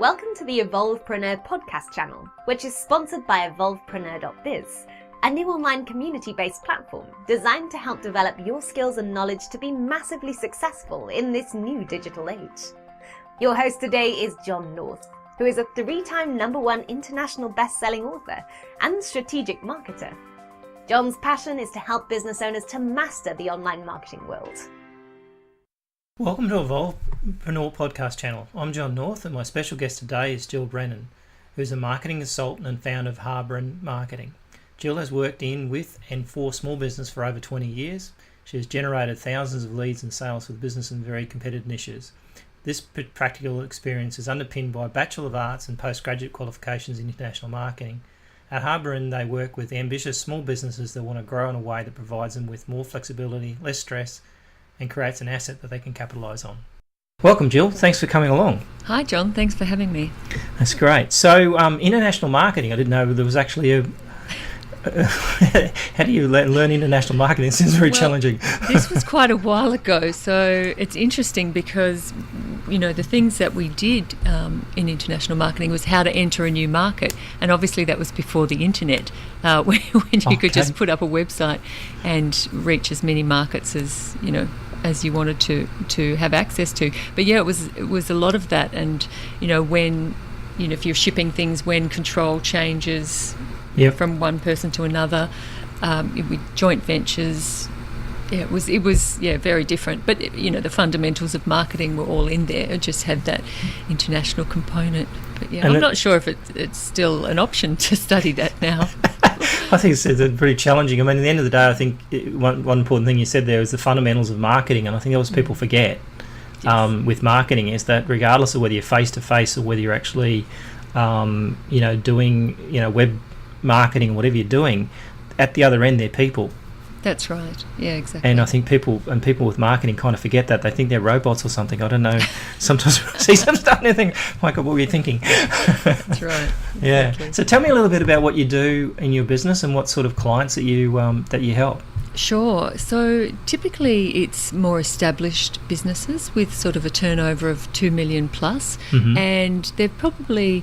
Welcome to the Evolvepreneur podcast channel, which is sponsored by Evolvepreneur.biz, a new online community-based platform designed to help develop your skills and knowledge to be massively successful in this new digital age. Your host today is John North, who is a 3-time #1 international best-selling author and strategic marketer. John's passion is to help business owners to master the online marketing world. Welcome to Evolvepreneur podcast channel. I'm John North, and my special guest today is Jill Brennan, who's a marketing consultant and founder of Harbren Marketing. Jill has worked in, with and for small business for over 20 years. She has generated thousands of leads and sales for the business in very competitive niches. This practical experience is underpinned by Bachelor of Arts and postgraduate qualifications in international marketing. At Harbren, they work with ambitious small businesses that want to grow in a way that provides them with more flexibility, less stress, and creates an asset that they can capitalise on. Welcome, Jill. Thanks for coming along. Hi, John. Thanks for having me. That's great. So, international marketing, I didn't know there was actually a... how do you learn international marketing? It seems very challenging. This was quite a while ago, so it's interesting because, you know, the things that we did in international marketing was how to enter a new market, and obviously that was before the internet, when you could just put up a website and reach as many markets as, you know, as you wanted to have access to. But yeah, it was a lot of that, and you know, when, you know, if you're shipping things, when control changes. Yep. From one person to another, with joint ventures, it was very different. But you know, the fundamentals of marketing were all in there. It just had that international component. But yeah, I'm not sure if it's still an option to study that now. I think it's pretty challenging. I mean, at the end of the day, I think one important thing you said there is the fundamentals of marketing, and I think that was people forget. Yes. With marketing is that regardless of whether you're face to face or whether you're actually, doing, web marketing, whatever you're doing, at the other end they're people. That's right. Yeah, exactly. And I think people with marketing kind of forget that. They think they're robots or something. I don't know. Sometimes I see some stuff and I think, Michael, what were you thinking? That's right. Exactly. Yeah. So tell me a little bit about what you do in your business and what sort of clients that you help. Sure. So typically it's more established businesses with sort of a turnover of 2 million plus, and they've probably,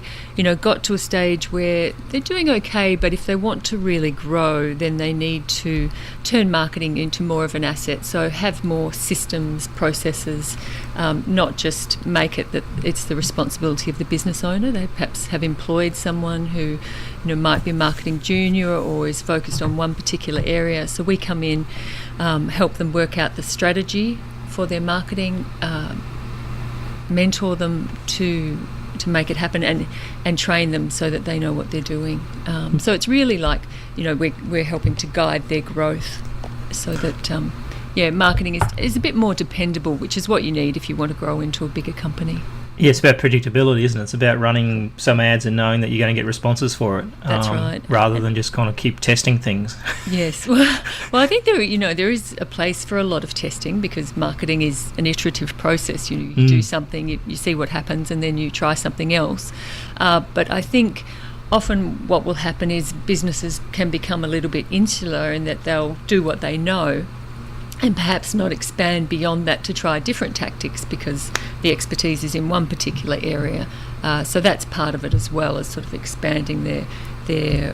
got to a stage where they're doing okay, but if they want to really grow, then they need to turn marketing into more of an asset. So have more systems, processes, not just make it that it's the responsibility of the business owner. They perhaps have employed someone who, might be marketing junior or is focused on one particular area. So we come in, help them work out the strategy for their marketing, mentor them to make it happen, and train them so that they know what they're doing. So it's really like, we're helping to guide their growth so that, marketing is a bit more dependable, which is what you need if you want to grow into a bigger company. Yeah, it's about predictability, isn't it? It's about running some ads and knowing that you're going to get responses for it. That's right. Rather than just kind of keep testing things. Yes. Well, I think there is a place for a lot of testing, because marketing is an iterative process. You do something, you see what happens, and then you try something else. But I think often what will happen is businesses can become a little bit insular in that they'll do what they know, and perhaps not expand beyond that to try different tactics because the expertise is in one particular area. So that's part of it as well, as sort of expanding their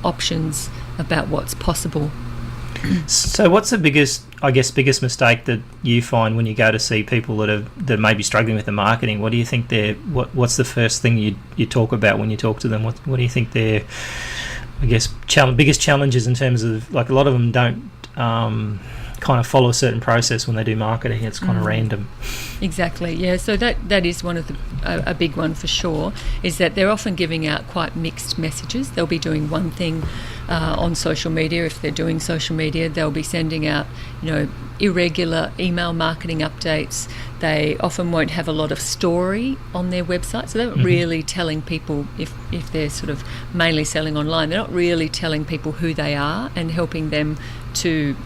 options about what's possible. So what's the biggest mistake that you find when you go to see people that may be struggling with the marketing? What do you think what's the first thing you talk about when you talk to them? What do you think their, biggest challenges in terms of, like, a lot of them don't kind of follow a certain process when they do marketing. It's kind of random. Exactly, yeah. So that is one of a big one for sure, is that they're often giving out quite mixed messages. They'll be doing one thing on social media. If they're doing social media, they'll be sending out, irregular email marketing updates. They often won't have a lot of story on their website, so they're not really telling people, if they're sort of mainly selling online, they're not really telling people who they are and helping them to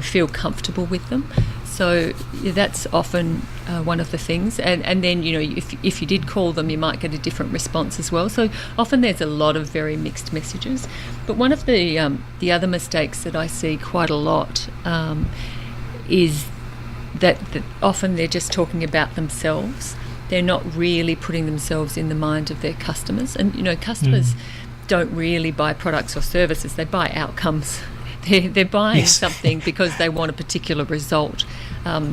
feel comfortable with them. So that's often one of the things. And then, if you did call them, you might get a different response as well. So often there's a lot of very mixed messages. But one of the other mistakes that I see quite a lot is that often they're just talking about themselves, they're not really putting themselves in the mind of their customers. And, customers don't really buy products or services, they buy outcomes. They're buying something because they want a particular result.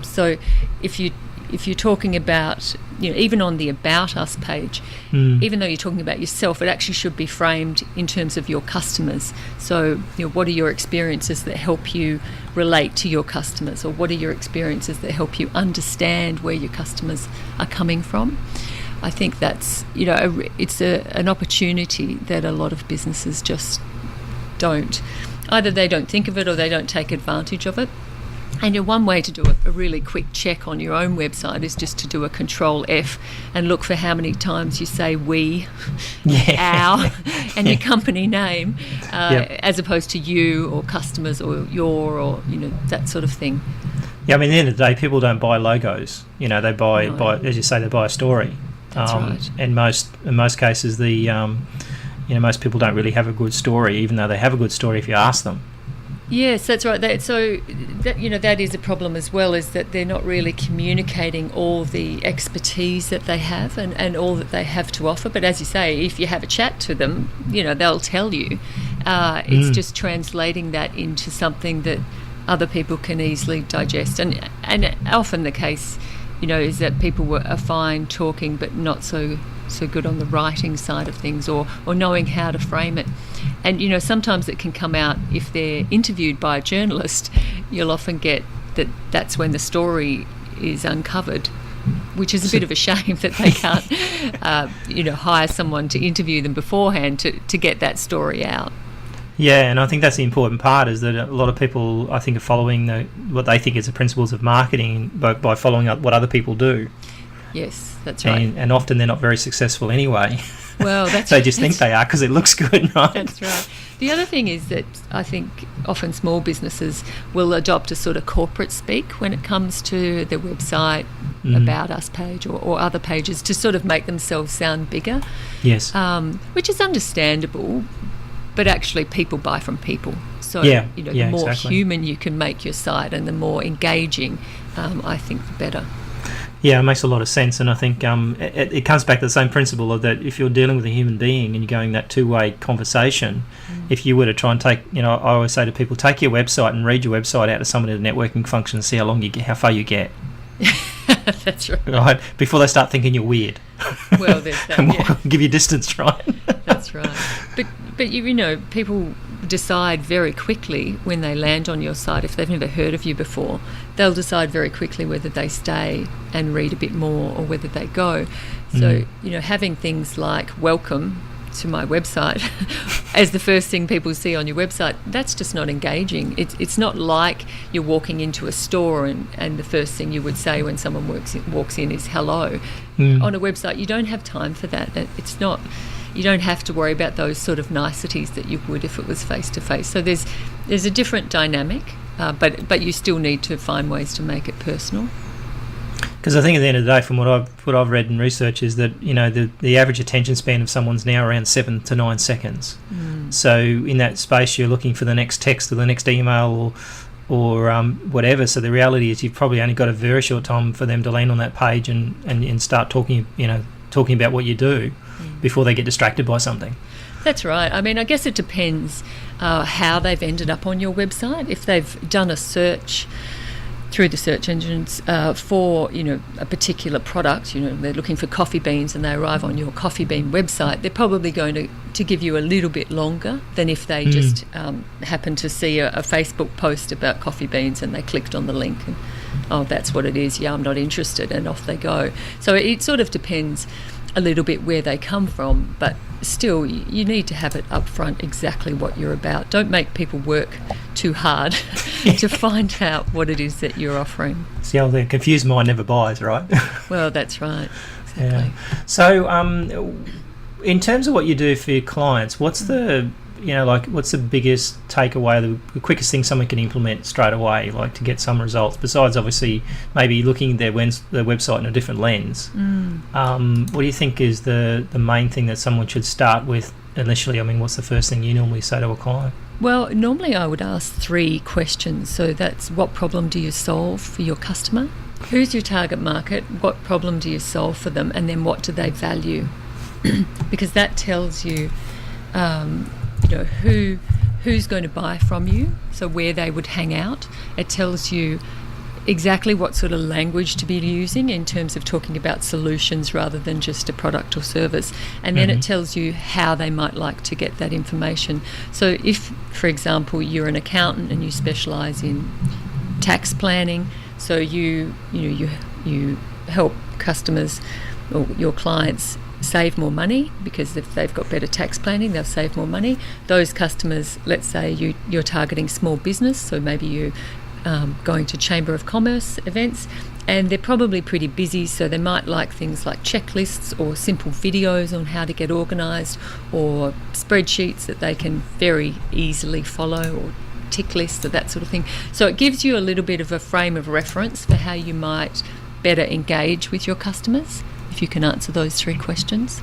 So if you're talking about, even on the About Us page, even though you're talking about yourself, it actually should be framed in terms of your customers. So, what are your experiences that help you relate to your customers, or what are your experiences that help you understand where your customers are coming from? I think that's, it's an opportunity that a lot of businesses just don't. Either they don't think of it or they don't take advantage of it. And one way to do a really quick check on your own website is just to do a Control F and look for how many times you say we, our, and your company name, as opposed to you or customers or your, or that sort of thing. Yeah, I mean, at the end of the day, people don't buy logos. They buy, as you say, they buy a story. That's right. And in most cases, most people don't really have a good story, even though they have a good story if you ask them. Yes, that's right. That is a problem as well, is that they're not really communicating all the expertise that they have and all that they have to offer. But as you say, if you have a chat to them, they'll tell you. It's just translating that into something that other people can easily digest. And often the case, is that people are fine talking but not so good on the writing side of things, or knowing how to frame it. And sometimes it can come out, if they're interviewed by a journalist, you'll often get that's when the story is uncovered, which is a bit of a shame that they can't hire someone to interview them beforehand to get that story out. Yeah, and I think that's the important part, is that a lot of people, I think, are following what they think is the principles of marketing by following up what other people do. Yes, that's right. And often they're not very successful anyway. Well, they just think they are because it looks good, right? That's right. The other thing is that I think often small businesses will adopt a sort of corporate speak when it comes to their website, About Us page or other pages, to sort of make themselves sound bigger. Yes. Which is understandable, but actually people buy from people. So, the more human you can make your site and the more engaging, I think the better. Yeah, it makes a lot of sense, and I think it comes back to the same principle of that if you're dealing with a human being and you're going that two-way conversation, if you were to try and take, I always say to people, take your website and read your website out to somebody at a networking function and see how far you get. That's right. Right, before they start thinking you're weird. Well, there's that. Give you distance, right? That's right. But people decide very quickly when they land on your site, if they've never heard of you before, they'll decide very quickly whether they stay and read a bit more or whether they go. So, having things like welcome to my website as the first thing people see on your website, that's just not engaging. It's not like you're walking into a store and the first thing you would say when someone walks in is hello. On a website, you don't have time for that. It's not. You don't have to worry about those sort of niceties that you would if it was face-to-face. So there's a different dynamic, but you still need to find ways to make it personal. Because I think at the end of the day, from what I've read in research, is that the average attention span of someone's now around 7 to 9 seconds. So in that space, you're looking for the next text or the next email or whatever. So the reality is you've probably only got a very short time for them to land on that page and start talking about what you do before they get distracted by something. That's right. I mean, I guess it depends how they've ended up on your website. If they've done a search through the search engines for a particular product, they're looking for coffee beans and they arrive on your coffee bean website, they're probably going to give you a little bit longer than if they just happen to see a Facebook post about coffee beans and they clicked on the link and, oh, that's what it is, I'm not interested, and off they go. So it sort of depends a little bit where they come from, but still you need to have it up front exactly what you're about. Don't make people work too hard to find out what it is that you're offering. See, the confused mind never buys, right? Well, that's right. Exactly. Yeah. So in terms of what you do for your clients, what's the what's the biggest takeaway, the quickest thing someone can implement straight away, like to get some results, besides obviously maybe looking at their website in a different lens? What do you think is the main thing that someone should start with initially? I mean, what's the first thing you normally say to a client? Well, normally I would ask 3 questions. So that's, what problem do you solve for your customer? Who's your target market? What problem do you solve for them? And then what do they value? Because that tells you, who's going to buy from you, so where they would hang out. It tells you exactly what sort of language to be using in terms of talking about solutions rather than just a product or service. And then it tells you how they might like to get that information. So if, for example, you're an accountant and you specialise in tax planning, so you help customers or your clients save more money, because if they've got better tax planning, they'll save more money. Those customers, let's say you're targeting small business, so maybe you going to Chamber of Commerce events, and they're probably pretty busy, so they might like things like checklists or simple videos on how to get organised, or spreadsheets that they can very easily follow, or tick lists or that sort of thing. So it gives you a little bit of a frame of reference for how you might better engage with your customers, if you can answer those 3 questions.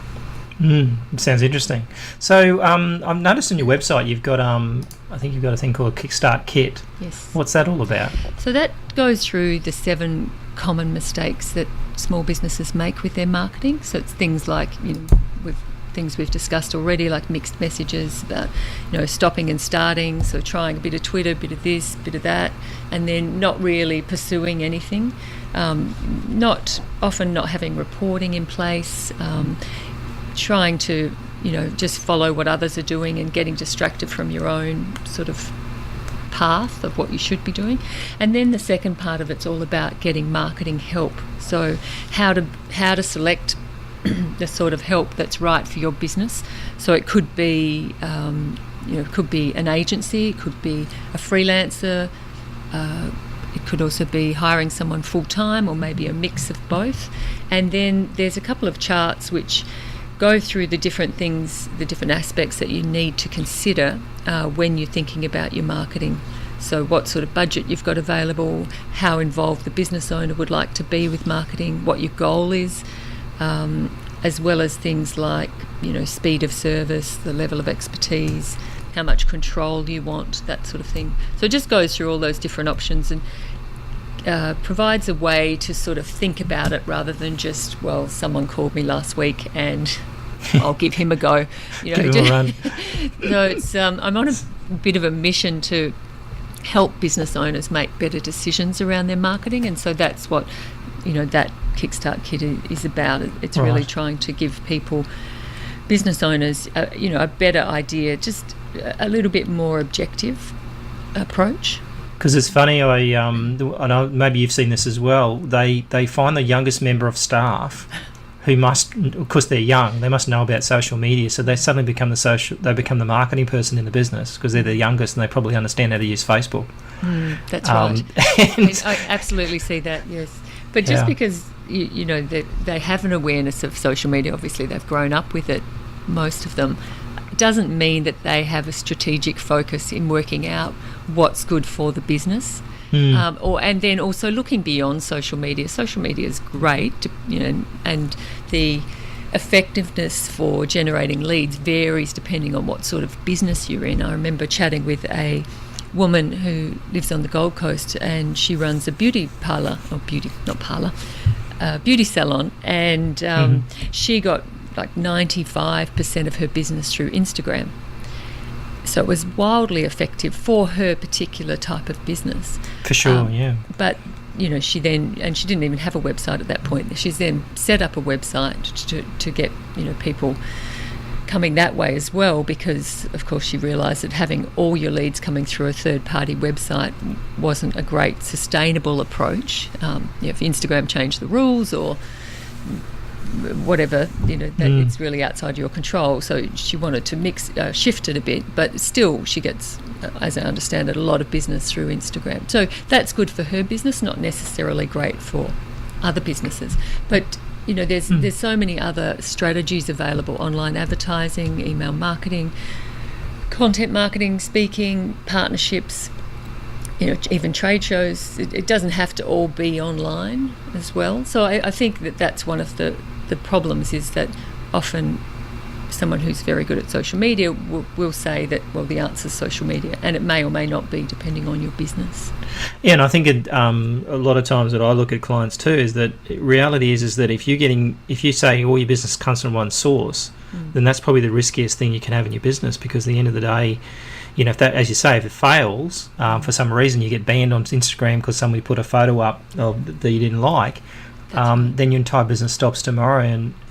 Sounds interesting. So I've noticed on your website you've got, I think you've got a thing called a Kickstart Kit. Yes. What's that all about? So that goes through the 7 common mistakes that small businesses make with their marketing. So it's things like, things we've discussed already, like mixed messages about, stopping and starting, so trying a bit of Twitter, a bit of this, a bit of that, and then not really pursuing anything. Not having reporting in place, trying to, just follow what others are doing and getting distracted from your own sort of path of what you should be doing. And then the second part of it's all about getting marketing help. So how to select the sort of help that's right for your business. So it could be, it could be an agency, it could be a freelancer, it could also be hiring someone full-time, or maybe a mix of both. And then there's a couple of charts which go through the different things, the different aspects that you need to consider when you're thinking about your marketing. So what sort of budget you've got available, how involved the business owner would like to be with marketing, what your goal is, as well as things like, speed of service, the level of expertise, how much control you want, that sort of thing. So it just goes through all those different options and provides a way to sort of think about it rather than just, well, someone called me last week and I'll give him a go. Give him a run. So it's I'm on a bit of a mission to help business owners make better decisions around their marketing, and so that's what that Kickstart Kit is about. It's really trying to give people, business owners, a better idea, just a little bit more objective approach. Because it's funny, I know maybe you've seen this as well. They find the youngest member of staff who must, because they're young, they must know about social media. So they suddenly become the marketing person in the business because they're the youngest and they probably understand how to use Facebook. That's right. I absolutely see that. Yes, but just because they have an awareness of social media, obviously they've grown up with it, most of them, doesn't mean that they have a strategic focus in working out what's good for the business. And then also looking beyond social media. Social media is great, and the effectiveness for generating leads varies depending on what sort of business you're in. I remember chatting with a woman who lives on the Gold Coast, and she runs a beauty salon, and she got like 95% of her business through Instagram. So it was wildly effective for her particular type of business. For sure, yeah. But, she didn't even have a website at that point. She's then set up a website to get, people coming that way as well, because, of course, she realised that having all your leads coming through a third-party website wasn't a great sustainable approach. If Instagram changed the rules or whatever, that it's really outside your control. So she wanted to shift it a bit, but still she gets, as I understand it, a lot of business through Instagram. So that's good for her business, not necessarily great for other businesses. But there's so many other strategies available: online advertising, email marketing, content marketing, speaking, partnerships, even trade shows. It doesn't have to all be online as well. So I think that's one of the problems, is that often someone who's very good at social media will say that, well, the answer is social media, and it may or may not be depending on your business. Yeah, and I think a lot of times that I look at clients too is that reality is that if you say all your business comes from one source, then that's probably the riskiest thing you can have in your business, because at the end of the day, if that, as you say, if it fails for some reason, you get banned on Instagram because somebody put a photo up that you didn't like, then your entire business stops tomorrow.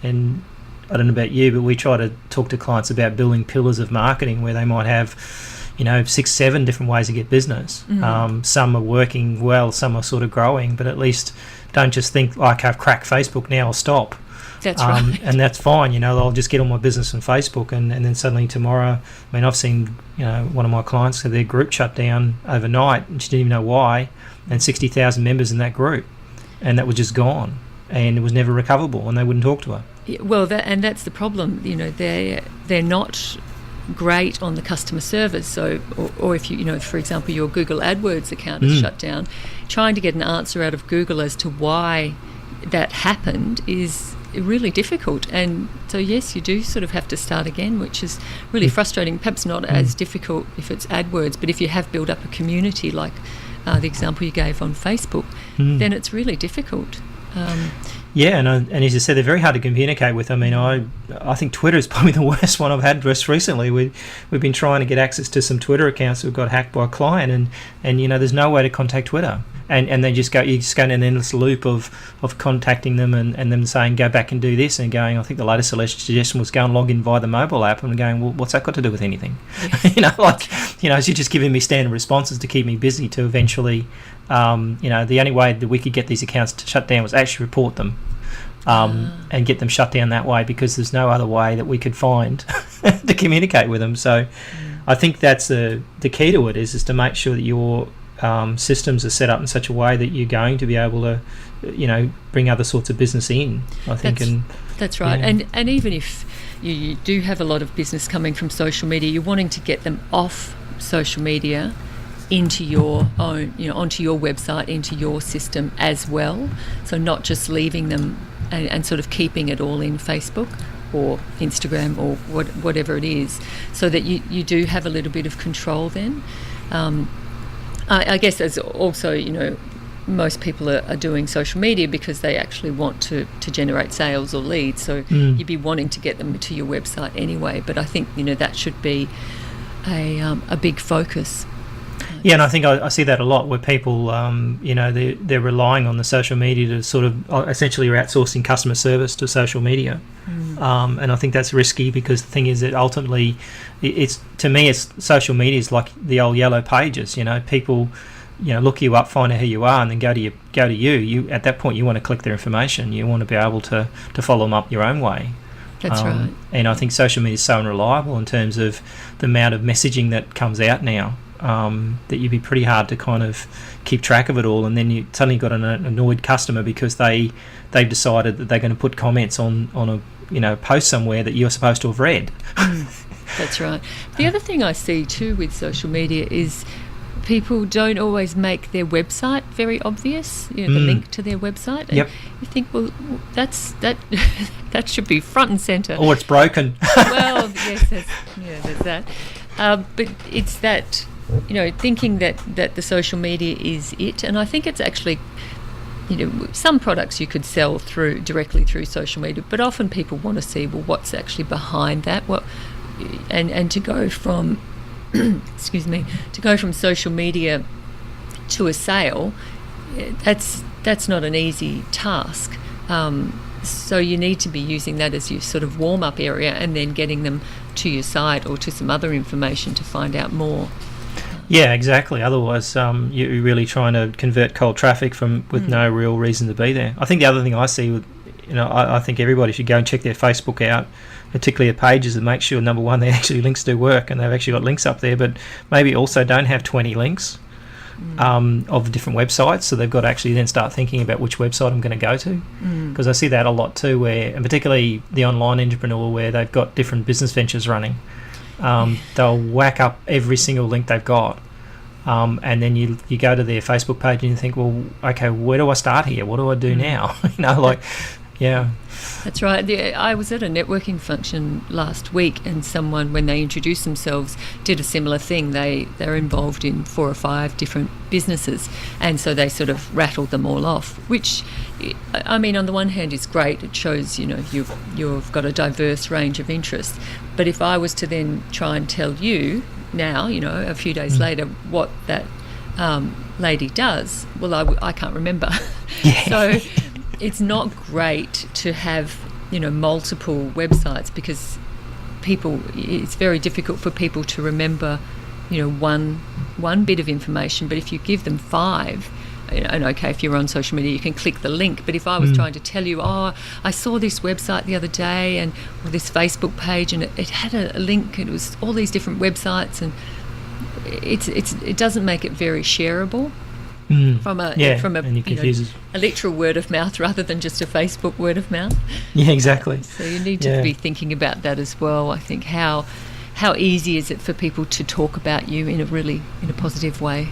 And I don't know about you, but we try to talk to clients about building pillars of marketing where they might have 6-7 different ways to get business. Some are working well, some are sort of growing, but at least don't just think, like, I've cracked Facebook, now I'll stop. That's right. And that's fine, I'll just get all my business on Facebook, and then suddenly tomorrow, I've seen, one of my clients, their group shut down overnight, and she didn't even know why, and 60,000 members in that group, and that was just gone, and it was never recoverable, and they wouldn't talk to her. Yeah, well, that's the problem. They're not great on the customer service. So, or if for example, your Google AdWords account is shut down, trying to get an answer out of Google as to why that happened is really difficult. And so, yes, you do sort of have to start again, which is really frustrating. Perhaps not as difficult if it's AdWords, but if you have built up a community like the example you gave on Facebook, then it's really difficult. Yeah, and as you said, they're very hard to communicate with. I think Twitter is probably the worst one I've had just recently. We've been trying to get access to some Twitter accounts that got hacked by a client, and there's no way to contact Twitter. And you just go in an endless loop of contacting them and them saying, go back and do this, and going, I think the latest suggestion was go and log in via the mobile app, and going, well, what's that got to do with anything? Yes. You're just giving me standard responses to keep me busy to eventually, the only way that we could get these accounts to shut down was actually report them. And get them shut down that way, because there's no other way that we could find to communicate with them. So I think that's the key to it is to make sure that your systems are set up in such a way that you're going to be able to, bring other sorts of business in, I think. That's right. Yeah. And even if you do have a lot of business coming from social media, you're wanting to get them off social media into your own, onto your website, into your system as well. So not just leaving them and sort of keeping it all in Facebook or Instagram or whatever it is, so that you do have a little bit of control then. I guess as also, most people are doing social media because they actually want to generate sales or leads, so you'd be wanting to get them to your website anyway. But I think, that should be a big focus. Yeah, and I think I see that a lot where people, they're relying on the social media to sort of essentially are outsourcing customer service to social media. And I think that's risky, because the thing is that ultimately, it's social media is like the old yellow pages. People, look you up, find out who you are, and then go to you. You at that point, you want to collect their information. You want to be able to follow them up your own way. That's right. And I think social media is so unreliable in terms of the amount of messaging that comes out now. That you'd be pretty hard to kind of keep track of it all, and then you suddenly got an annoyed customer because they've decided that they're going to put comments on a post somewhere that you're supposed to have read. That's right. The other thing I see too with social media is people don't always make their website very obvious, the link to their website. And you think, well, that should be front and centre. Or it's broken. Well, yes, there's that. But it's that, thinking that the social media is it. And I think it's actually, some products you could sell directly through social media, but often people want to see, well, what's actually behind that? And to go from, to go from social media to a sale, that's not an easy task. So you need to be using that as your sort of warm-up area, and then getting them to your site or to some other information to find out more. Yeah, exactly. Otherwise, you're really trying to convert cold traffic with no real reason to be there. I think the other thing I see with, I think everybody should go and check their Facebook out, particularly their pages, and make sure, number one, their actually links do work and they've actually got links up there, but maybe also don't have 20 links of different websites, so they've got to actually then start thinking about which website I'm going to go to, because I see that a lot too, and particularly the online entrepreneur, where they've got different business ventures running. They'll whack up every single link they've got, and then you go to their Facebook page and you think, well, okay, where do I start here? What do I do now? Yeah. That's right. I was at a networking function last week, and someone, when they introduced themselves, did a similar thing. They're involved in 4 or 5 different businesses, and so they sort of rattled them all off, which, I mean, on the one hand is great. It shows, you've got a diverse range of interests. But if I was to then try and tell you now, a few days later, what that lady does, well, I can't remember. Yeah. So it's not great to have, multiple websites, because it's very difficult for people to remember, one bit of information. But if you give them 5, and okay, if you're on social media, you can click the link. But if I was trying to tell you, I saw this website the other day, or this Facebook page, and it had a link, and it was all these different websites, and it doesn't make it very shareable. From a a literal word of mouth rather than just a Facebook word of mouth. Yeah, exactly. So you need to be thinking about that as well. I think how easy is it for people to talk about you in a positive way.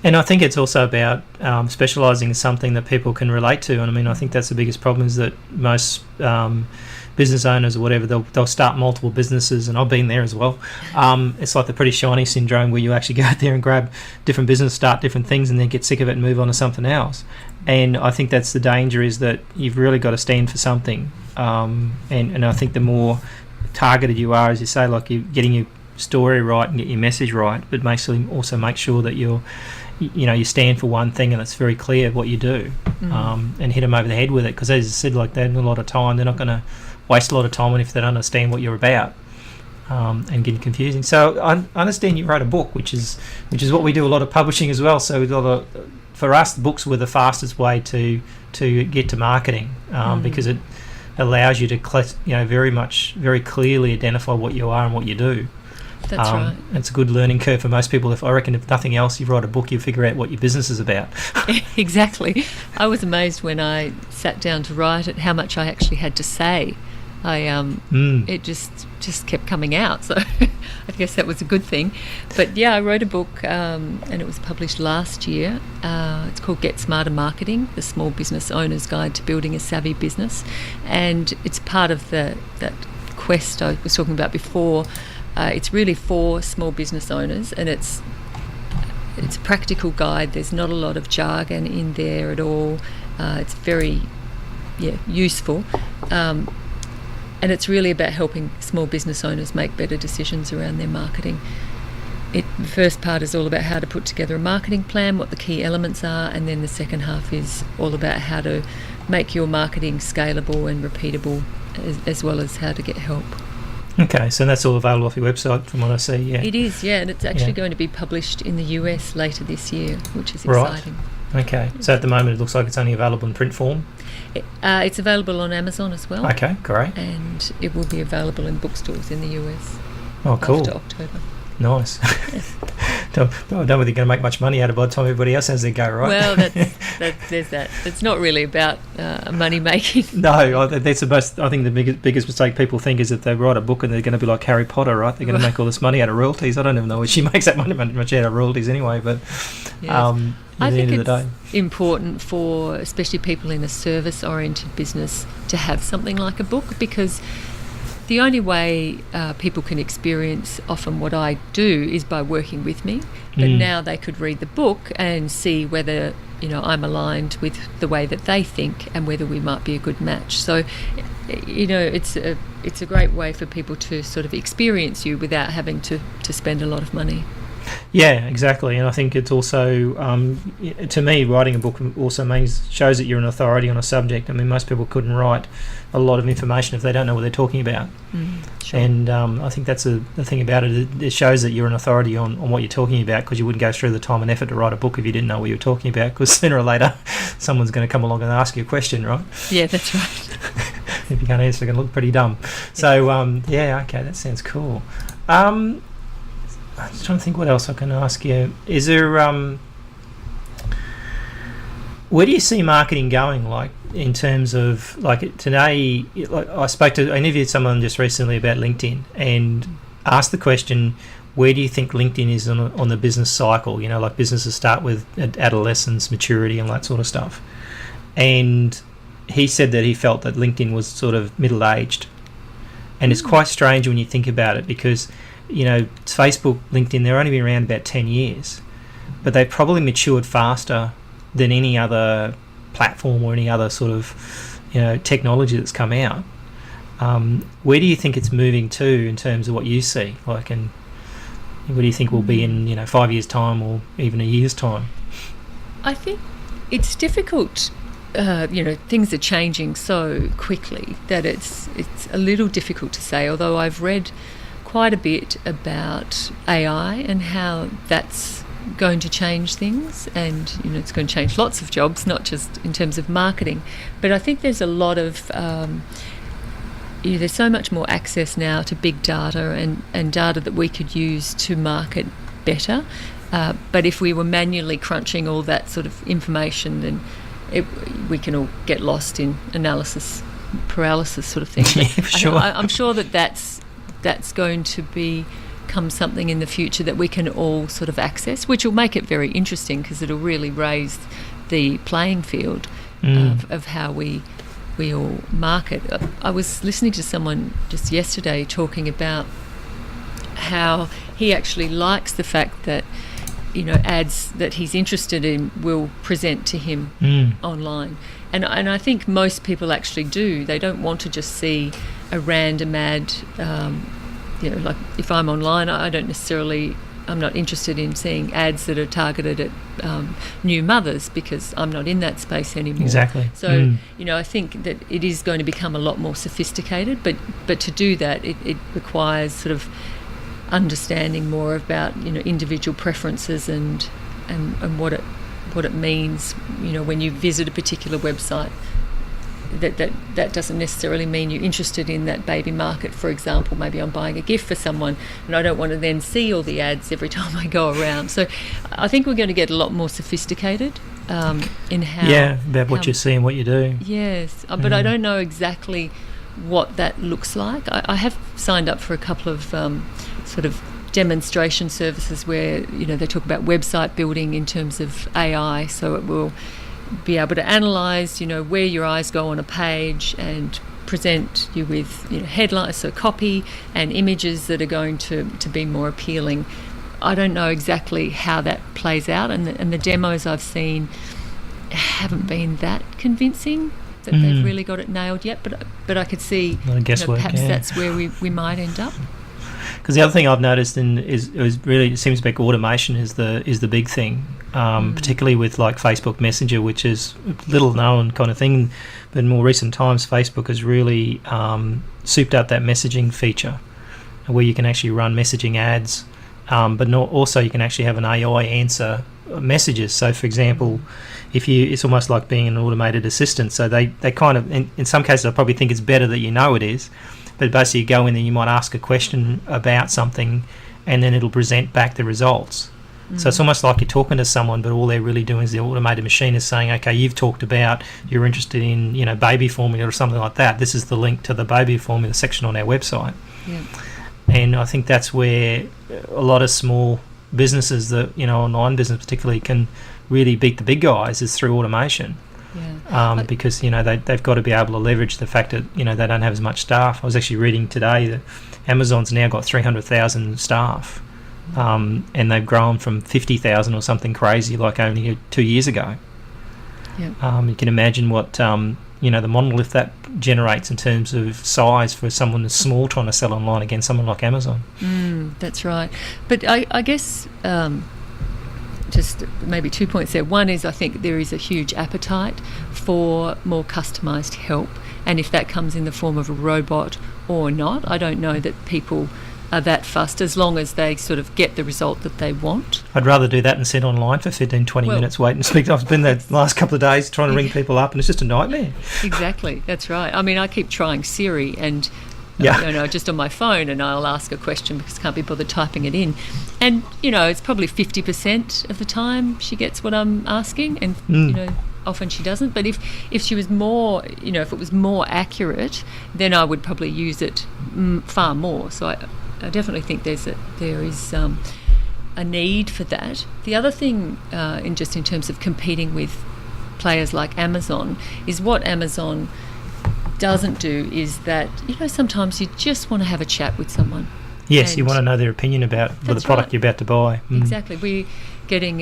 And I think it's also about specialising in something that people can relate to. And I mean, I think that's the biggest problem, is that most business owners or whatever, they'll start multiple businesses, and I've been there as well. It's like the pretty shiny syndrome, where you actually go out there and grab different business, start different things, and then get sick of it and move on to something else. And I think that's the danger, is that you've really got to stand for something. And I think the more targeted you are, as you say, like you're getting your story right and get your message right, but also make sure that you stand for one thing and it's very clear what you do, and hit them over the head with it. Because as I said, like, they have a lot of time. They're not going to waste a lot of time on if they don't understand what you're about, and getting confusing. So I understand you wrote a book, which is what we do a lot of publishing as well. So for us, the books were the fastest way to get to marketing, because it allows you to very clearly identify what you are and what you do. That's right. It's a good learning curve for most people. I reckon if nothing else, you write a book, you figure out what your business is about. Exactly. I was amazed when I sat down to write it, how much I actually had to say. It just kept coming out, so I guess that was a good thing. But yeah, I wrote a book, and it was published last year. It's called Get Smarter Marketing: The Small Business Owner's Guide to Building a Savvy Business, and it's part of that quest I was talking about before. It's really for small business owners, and it's a practical guide. There's not a lot of jargon in there at all. It's very useful. And it's really about helping small business owners make better decisions around their marketing. The first part is all about how to put together a marketing plan, what the key elements are, and then the second half is all about how to make your marketing scalable and repeatable, as well as how to get help. Okay, so that's all available off your website from what I see, yeah. It is, yeah, and it's actually going to be published in the US later this year, which is exciting. Right. Okay, so at the moment it looks like it's only available in print form? It's available on Amazon as well. Okay, great. And it will be available in bookstores in the US. Oh, cool. After October. Nice. don't know whether you're going to make much money out of it by the time everybody else has their go, right? Well, there's that. It's not really about money making. No, that's the most. I think the biggest mistake people think is that they write a book and they're going to be like Harry Potter, right? They're going to make all this money out of royalties. I don't even know if she makes that money much out of royalties anyway. But I think it's important for especially people in a service-oriented business to have something like a book, because the only way people can experience often what I do is by working with me. But now they could read the book and see whether I'm aligned with the way that they think and whether we might be a good match. So it's a great way for people to sort of experience you without having to spend a lot of money. Yeah, exactly. And I think it's also, to me, writing a book also shows that you're an authority on a subject. I mean, most people couldn't write a lot of information if they don't know what they're talking about. Sure. And I think that's the thing about it. It shows that you're an authority on what you're talking about, because you wouldn't go through the time and effort to write a book if you didn't know what you were talking about, because sooner or later someone's going to come along and ask you a question, right? Yeah, that's right. If you can't answer, it's going to look pretty dumb. So, okay, that sounds cool. I'm just trying to think what else I can ask you. Is there, where do you see marketing going, like, in terms of, like, today, like, I interviewed someone just recently about LinkedIn and asked the question, where do you think LinkedIn is on the business cycle? Like, businesses start with adolescence, maturity and that sort of stuff. And he said that he felt that LinkedIn was sort of middle-aged. And it's quite strange when you think about it because, Facebook, LinkedIn, they've only been around about 10 years. But they've probably matured faster than any other platform or any other sort of, technology that's come out. Where do you think it's moving to in terms of what you see? And where do you think we'll be in, 5 years' time or even a year's time? I think it's difficult. Things are changing so quickly that it's a little difficult to say, although I've read quite a bit about AI and how that's going to change things, and it's going to change lots of jobs, not just in terms of marketing. But I think there's a lot of there's so much more access now to big data and data that we could use to market better. But if we were manually crunching all that sort of information, then we can all get lost in analysis paralysis sort of thing. Yeah, for sure. I'm sure that's going to become something in the future that we can all sort of access, which will make it very interesting because it'll really raise the playing field of how we all market. I was listening to someone just yesterday talking about how he actually likes the fact that ads that he's interested in will present to him online. And I think most people actually do. They don't want to just see a random ad. Like if I'm online, I'm not interested in seeing ads that are targeted at new mothers because I'm not in that space anymore. Exactly. So, I think that it is going to become a lot more sophisticated, but to do that, it requires sort of understanding more about individual preferences and what it means when you visit a particular website. That doesn't necessarily mean you're interested in that baby market, for example. Maybe I'm buying a gift for someone and I don't want to then see all the ads every time I go around. So I think we're going to get a lot more sophisticated in how about what you see and what you do. Yes, but I don't know exactly what that looks like. I have signed up for a couple of sort of demonstration services where they talk about website building in terms of AI, so it will be able to analyse where your eyes go on a page and present you with headlines, so copy and images that are going to be more appealing. I don't know exactly how that plays out, and the demos I've seen haven't been that convincing that they've really got it nailed yet, but I could see perhaps that's where we might end up. Because the other thing I've noticed it seems like automation is the big thing, particularly with like Facebook Messenger, which is a little known kind of thing, but in more recent times Facebook has really souped up that messaging feature where you can actually run messaging ads, but also you can actually have an AI answer messages. So for example, it's almost like being an automated assistant, so they kind of in some cases I probably think it's better that it is. But basically you go in and you might ask a question about something and then it'll present back the results. So it's almost like you're talking to someone, but all they're really doing is the automated machine is saying, okay, you've talked about you're interested in baby formula or something like that. This is the link to the baby formula section on our website. Yeah. And I think that's where a lot of small businesses, that online business particularly, can really beat the big guys is through automation. Yeah. Because they've got to be able to leverage the fact that they don't have as much staff. I was actually reading today that Amazon's now got 300,000 staff, and they've grown from 50,000 or something crazy like only 2 years ago. Yeah. You can imagine what the monolith that generates in terms of size for someone that's small trying to sell online against someone like Amazon. That's right. But I guess just maybe 2 points there. One is I think there is a huge appetite for more customised help, and if that comes in the form of a robot or not, I don't know that people are that fussed as long as they sort of get the result that they want. I'd rather do that than sit online for 15-20 minutes wait and speak. I've been there the last couple of days trying to ring people up and it's just a nightmare. Exactly, that's right. I mean, I keep trying Siri and just on my phone, and I'll ask a question because I can't be bothered typing it in. And, it's probably 50% of the time she gets what I'm asking, and, often she doesn't. But if she was more, if it was more accurate, then I would probably use it far more. So I definitely think there is a need for that. The other thing, in terms of competing with players like Amazon is what Amazon doesn't do is that, sometimes you just want to have a chat with someone. Yes, And you want to know their opinion about the product you're about to buy. Exactly. We're getting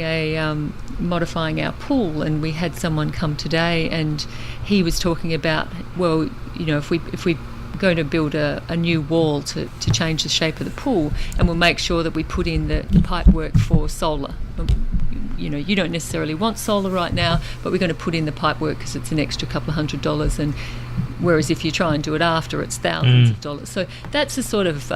modifying our pool, and we had someone come today, and he was talking about, if we going to build a new wall to change the shape of the pool, and we'll make sure that we put in the pipe work for solar. You don't necessarily want solar right now, but we're going to put in the pipe work because it's an extra couple of $100, and whereas if you try and do it after, it's thousands of dollars. So that's the sort of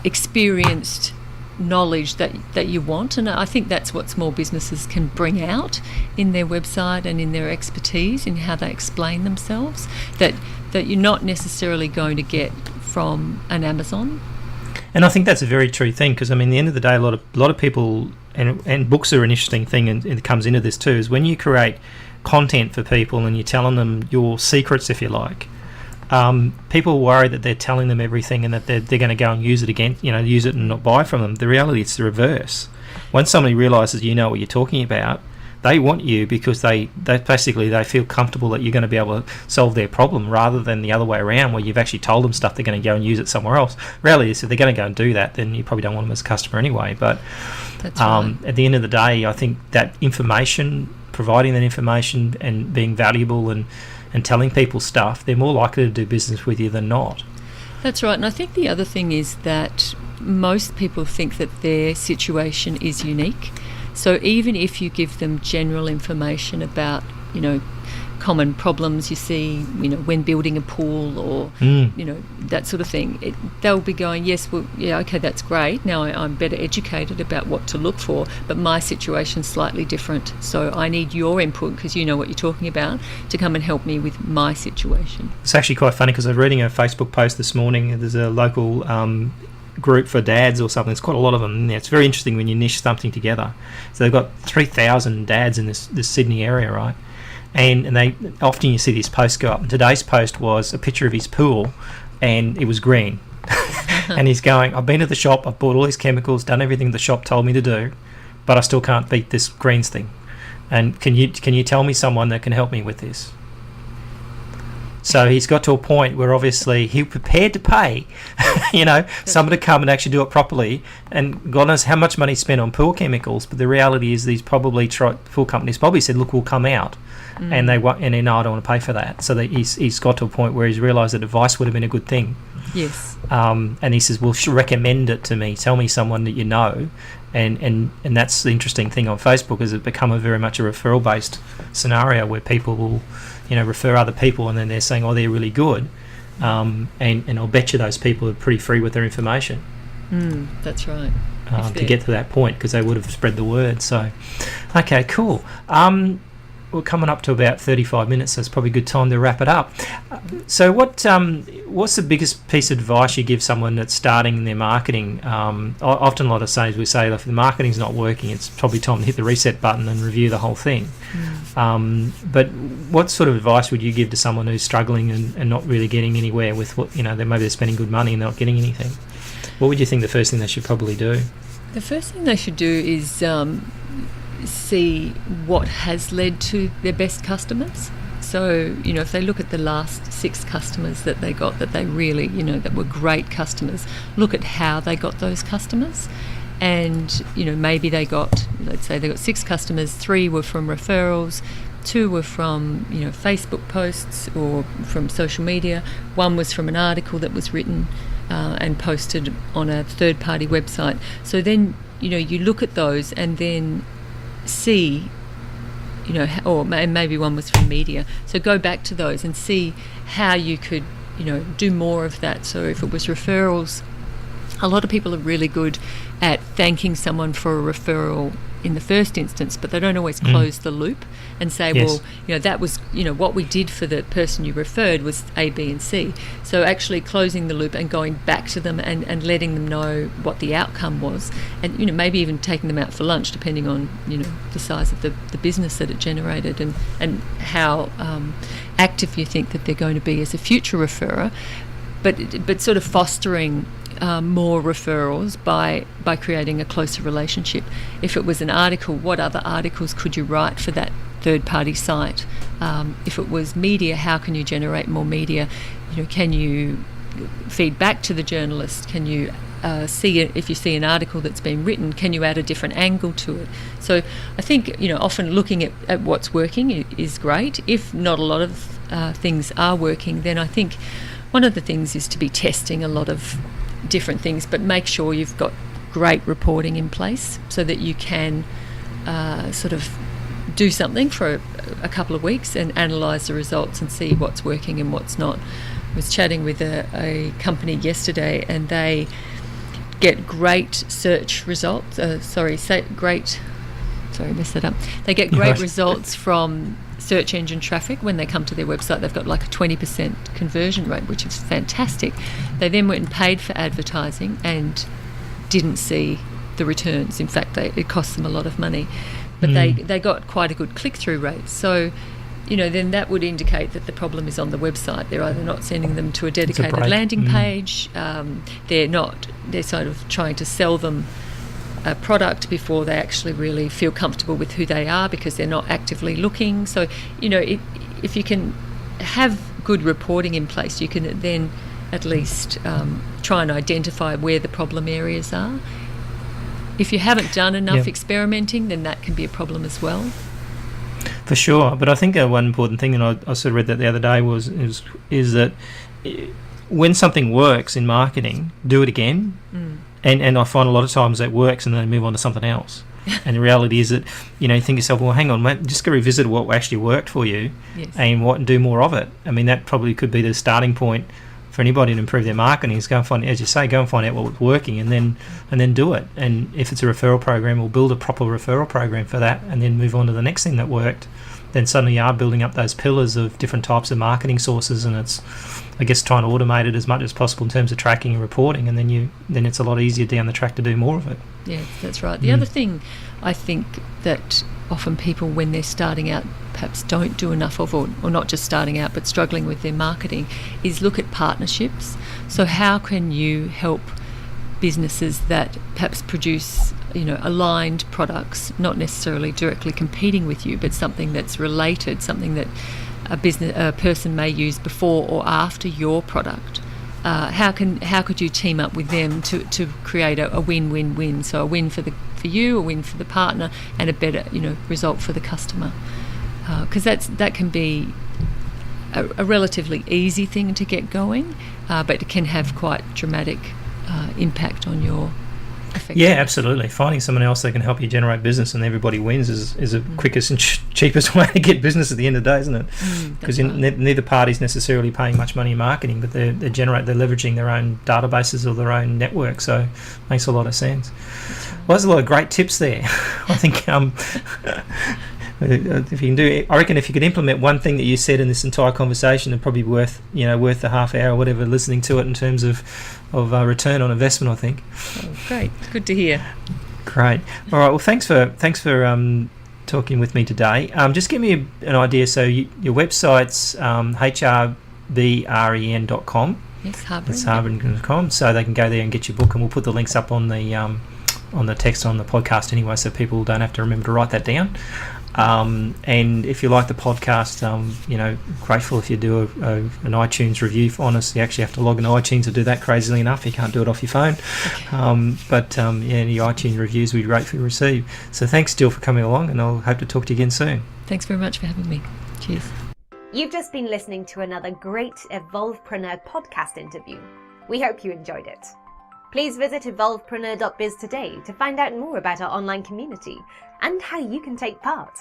experienced knowledge that you want, and I think that's what small businesses can bring out in their website and in their expertise in how they explain themselves, that you're not necessarily going to get from an Amazon. And I think that's a very true thing, because at the end of the day, a lot of people, and books are an interesting thing, and it comes into this too, is when you create content for people and you're telling them your secrets, if you like, people worry that they're telling them everything and that they're going to go and use it again, use it and not buy from them. The reality is the reverse. Once somebody realises you know what you're talking about, they want you because they feel comfortable that you're going to be able to solve their problem, rather than the other way around where you've actually told them stuff they're going to go and use it somewhere else. Reality is, if they're going to go and do that, then you probably don't want them as a customer anyway. But that's right. At the end of the day, I think that information, providing that information and being valuable and telling people stuff, they're more likely to do business with you than not. That's right. And I think the other thing is that most people think that their situation is unique. So even if you give them general information about, common problems you see, when building a pool or, that sort of thing, they'll be going, yes, well, yeah, okay, that's great. Now I'm better educated about what to look for, but my situation's slightly different. So I need your input, because you know what you're talking about, to come and help me with my situation. It's actually quite funny, because I was reading a Facebook post this morning. There's a local group for dads or something. There's quite a lot of them in there. It's very interesting when you niche something together. So they've got 3,000 dads in this Sydney area, right? And they often you see this post go up. And today's post was a picture of his pool, and it was green. And he's going, I've been to the shop, I've bought all these chemicals, done everything the shop told me to do, but I still can't beat this greens thing. And can you tell me someone that can help me with this? So he's got to a point where obviously he's prepared to pay, someone to come and actually do it properly. And God knows how much money he spent on pool chemicals. But the reality is, these pool companies probably said, "Look, we'll come out," and they no, I don't want to pay for that. So he's got to a point where he's realised that advice would have been a good thing. Yes. And he says, "Well, recommend it to me. Tell me someone that you know." And that's the interesting thing on Facebook, is it become very much a referral based scenario where people will refer other people, and then they're saying, oh, they're really good, and I'll bet you those people are pretty free with their information. That's right. To get to that point, because they would have spread the word. So, okay, cool. We're coming up to about 35 minutes, so it's probably a good time to wrap it up. So what's the biggest piece of advice you give someone that's starting in their marketing? Often a lot of sayings we say, if the marketing's not working, it's probably time to hit the reset button and review the whole thing. But what sort of advice would you give to someone who's struggling and not really getting anywhere with what, maybe they're spending good money and they're not getting anything? What would you think the first thing they should probably do? The first thing they should do is see what has led to their best customers. So, if they look at the last 6 customers that they got, that they really, that were great customers, look at how they got those customers. And, maybe let's say they got 6 customers, 3 were from referrals, 2 were from, Facebook posts or from social media, 1 was from an article that was written and posted on a third-party website. So then, you look at those and then see, or maybe 1 was from media. So go back to those and see how you could, do more of that. So if it was referrals, a lot of people are really good at thanking someone for a referral in the first instance, but they don't always close the loop and say, yes, well, that was, what we did for the person you referred was A, B and C. So actually closing the loop and going back to them and letting them know what the outcome was, and maybe even taking them out for lunch, depending on the size of the business that it generated and how active you think that they're going to be as a future referrer, but sort of fostering more referrals by creating a closer relationship. If it was an article, what other articles could you write for that third-party site. If it was media, how can you generate more media? Can you feed back to the journalist? Can you see it, if you see an article that's been written, can you add a different angle to it? So I think often looking at what's working is great. If not a lot of things are working, then I think one of the things is to be testing a lot of different things, but make sure you've got great reporting in place so that you can sort of do something for a couple of weeks and analyse the results and see what's working and what's not. I was chatting with a company yesterday, and they get great search results. They get great results from search engine traffic when they come to their website. They've got like a 20% conversion rate, which is fantastic. They then went and paid for advertising and didn't see the returns. In fact, it cost them a lot of money. But they got quite a good click-through rate. So, then that would indicate that the problem is on the website. They're either not sending them to a dedicated landing page. They're sort of trying to sell them a product before they actually really feel comfortable with who they are, because they're not actively looking. So, if you can have good reporting in place, you can then at least try and identify where the problem areas are. If you haven't done enough experimenting, then that can be a problem as well. For sure, but I think one important thing, and I sort of read that the other day, is that when something works in marketing, do it again. And I find a lot of times that works, and then they move on to something else. And the reality is that you think to yourself, well, hang on, mate, just go revisit what actually worked for you, and do more of it. I mean, that probably could be the starting point for anybody to improve their marketing. Is go and find, as you say, out what's working, and then do it. And if it's a referral program, we'll build a proper referral program for that, and then move on to the next thing that worked. Then suddenly you are building up those pillars of different types of marketing sources, and it's, I guess, trying to automate it as much as possible in terms of tracking and reporting, and then it's a lot easier down the track to do more of it. Yeah, that's right. The other thing I think that often people, when they're starting out, perhaps don't do enough of, or not just starting out but struggling with their marketing, is look at partnerships. So how can you help businesses that perhaps produce aligned products, not necessarily directly competing with you, but something that's related, something that a person may use before or after your product? How could you team up with them to create a win-win-win? So a win for you, a win for the partner, and a better result for the customer. Because that can be a relatively easy thing to get going, but it can have quite dramatic impact on your effectiveness. Yeah, absolutely. Finding someone else that can help you generate business and everybody wins is the quickest and cheapest way to get business at the end of the day, isn't it? Because neither party's necessarily paying much money in marketing, but they're leveraging their own databases or their own network, so it makes a lot of sense. Well, there's a lot of great tips there. I think if you can do, I reckon if you could implement one thing that you said in this entire conversation, it'd probably be worth the half hour or whatever listening to it in terms of return on investment, I think. Oh, great, good to hear. Great. All right. Well, thanks for talking with me today. Just give me an idea. So your website's hrbren.com. Yes, Harbren. It's harbren.com. So they can go there and get your book, and we'll put the links up on the text on the podcast anyway, so people don't have to remember to write that down. And if you like the podcast, grateful if you do an iTunes review on us. You actually have to log into iTunes to do that, crazily enough. You can't do it off your phone. Okay. Any iTunes reviews we'd gratefully receive. So thanks, Jill, for coming along, and I'll hope to talk to you again soon. Thanks very much for having me. Cheers. You've just been listening to another great Evolvepreneur podcast interview. We hope you enjoyed it. Please visit evolvepreneur.biz today to find out more about our online community and how you can take part.